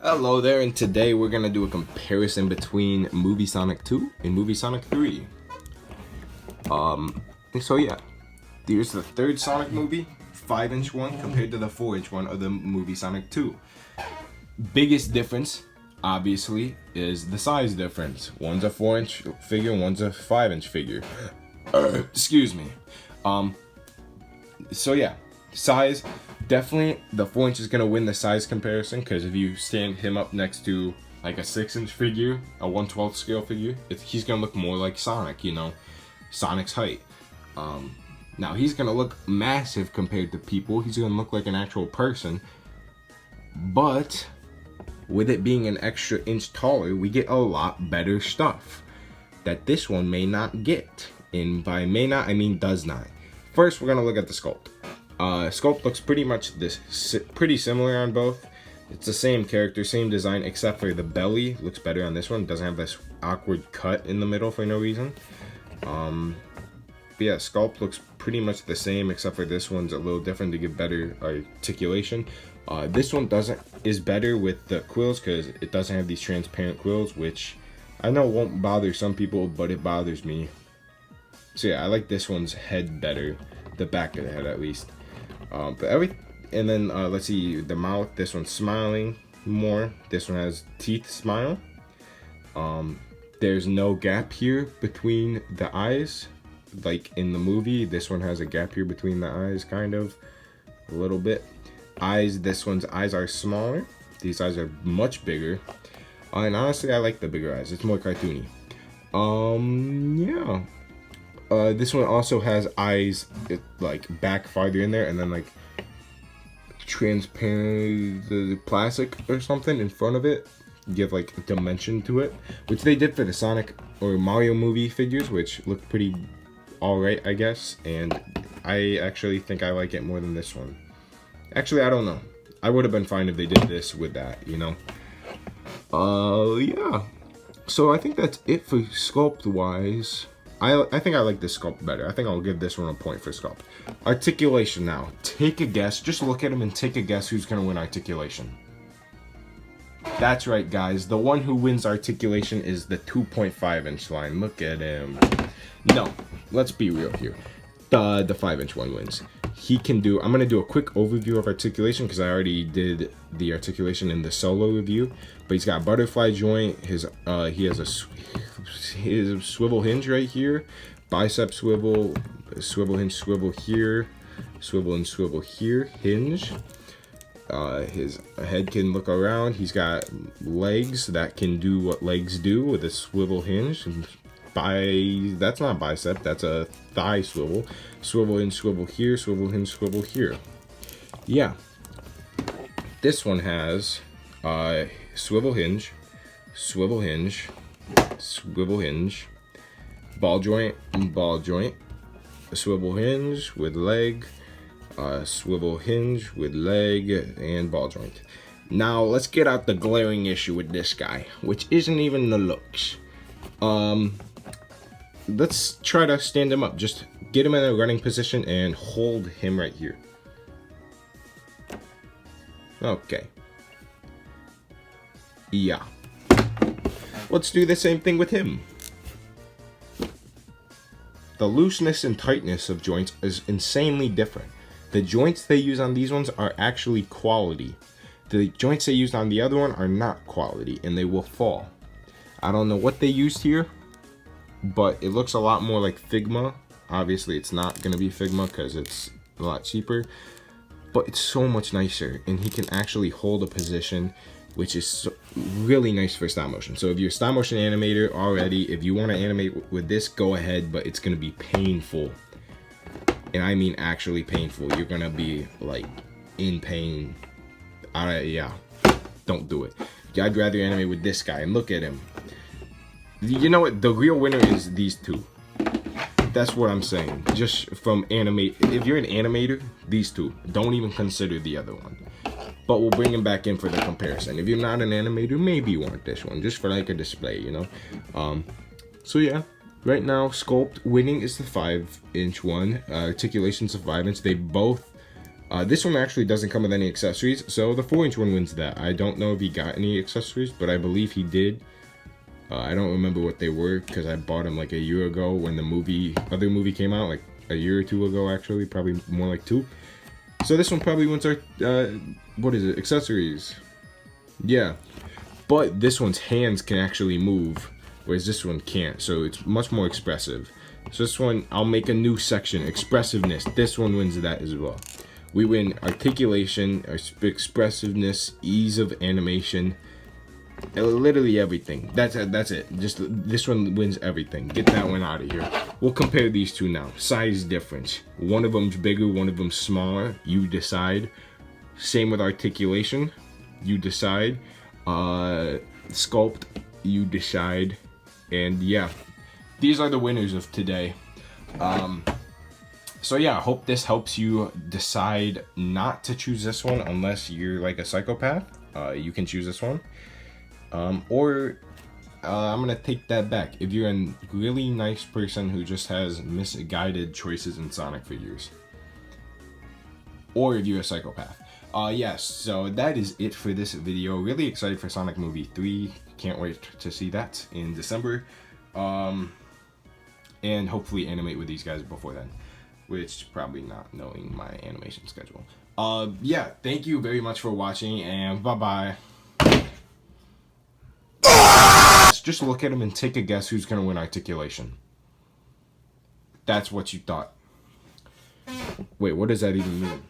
Hello there, and today we're gonna do a comparison between Movie Sonic 2 and Movie Sonic 3. So yeah, here's the third Sonic movie, 5-inch one compared to the 4-inch one of the movie Sonic 2. Biggest difference, obviously, is the size difference. One's a 4-inch figure, one's a 5-inch figure. Excuse me. So yeah, size. Definitely, the 4-inch is going to win the size comparison, because if you stand him up next to like a 6-inch figure, a 1/12 scale figure, he's going to look more like Sonic, you know, Sonic's height. Now, he's going to look massive compared to people. He's going to look like an actual person. But with it being an extra inch taller, we get a lot better stuff that this one may not get. And by may not, I mean does not. First, we're going to look at the sculpt. Sculpt looks pretty much pretty similar on both. It's the same character, same design, except for the belly looks better on this one. It doesn't have this awkward cut in the middle for no reason. But yeah, Sculpt looks pretty much the same, except for this one's a little different to give better articulation. This one is better with the quills because it doesn't have these transparent quills, which I know won't bother some people, but it bothers me. So yeah, I like this one's head better, the back of the head at least. And then let's see, the mouth, this one's smiling more. This one has teeth smile. There's no gap here between the eyes like in the movie. This one has a gap here between the eyes, kind of a little bit. Eyes, this one's eyes are smaller. These eyes are much bigger, and honestly I like the bigger eyes. It's more cartoony. Yeah. This one also has eyes like back farther in there, and then like transparent the plastic or something in front of it, give like dimension to it, which they did for the Sonic or Mario movie figures, which looked pretty alright, I guess. And I actually think I like it more than this one. Actually, I don't know. I would have been fine if they did this with that, you know. Yeah. So I think that's it for sculpt wise. I think I like this sculpt better. I think I'll give this one a point for sculpt. Articulation now. Take a guess. Just look at him and take a guess who's going to win articulation. That's right, guys. The one who wins articulation is the 2.5-inch line. Look at him. No, let's be real here. The 5-inch one wins. He can do... I'm going to do a quick overview of articulation because I already did the articulation in the solo review. But he's got a butterfly joint. He has his swivel hinge right here, bicep swivel, swivel hinge, swivel here, swivel and swivel here, hinge. His head can look around. He's got legs that can do what legs do with a swivel hinge. That's not bicep, that's a thigh swivel. Swivel hinge, swivel here, swivel hinge, swivel here. Yeah. This one has swivel hinge, swivel hinge, swivel hinge, ball joint, swivel hinge with leg, swivel hinge with leg, and ball joint. Now let's get out the glaring issue with this guy, which isn't even the looks. Let's try to stand him up. Just get him in a running position and hold him right here. Okay. Yeah. Let's do the same thing with him. The looseness and tightness of joints is insanely different. The joints they use on these ones are actually quality. The joints they used on the other one are not quality, and they will fall. I don't know what they used here, but it looks a lot more like Figma. Obviously, it's not going to be Figma because it's a lot cheaper, but it's so much nicer, and he can actually hold a position, which is really nice for stop motion. So if you're a stop motion animator already, if you want to animate with this, go ahead, but it's going to be painful. And I mean actually painful. You're going to be like in pain. Yeah, don't do it. I'd rather animate with this guy, and look at him. You know what? The real winner is these two. That's what I'm saying. Just from animate. If you're an animator, these two. Don't even consider the other one. But we'll bring him back in for the comparison. If you're not an animator, maybe you want this one, just for like a display, you know. So yeah, right now Sculpt winning is the 5-inch one. Articulation's the 5-inch. They both This one actually doesn't come with any accessories, so the 4-inch one wins that. I don't know if he got any accessories, but I believe he did. I don't remember what they were because I bought him like a year ago when the other movie came out, like a year or two ago actually, probably more like 2. So this one probably wins our, what is it, accessories. Yeah, but this one's hands can actually move, whereas this one can't, so it's much more expressive. So this one, I'll make a new section, expressiveness. This one wins that as well. We win articulation, expressiveness, ease of animation, literally everything. That's it. Just this one wins everything. Get that one out of here. We'll compare these two now. Size difference. One of them's bigger, one of them's smaller. You decide. Same with articulation. You decide. Sculpt. You decide. And yeah, these are the winners of today. So yeah, I hope this helps you decide not to choose this one unless you're like a psychopath. You can choose this one. Or I'm gonna take that back. If you're a really nice person who just has misguided choices in Sonic figures, or if you're a psychopath. Yes, so that is it for this video. Really excited for Sonic Movie 3. Can't wait to see that in December. And hopefully animate with these guys before then, which probably not, knowing my animation schedule. Yeah, thank you very much for watching, and bye-bye. Just look at him and take a guess who's gonna win articulation. That's what you thought. Wait, what does that even mean?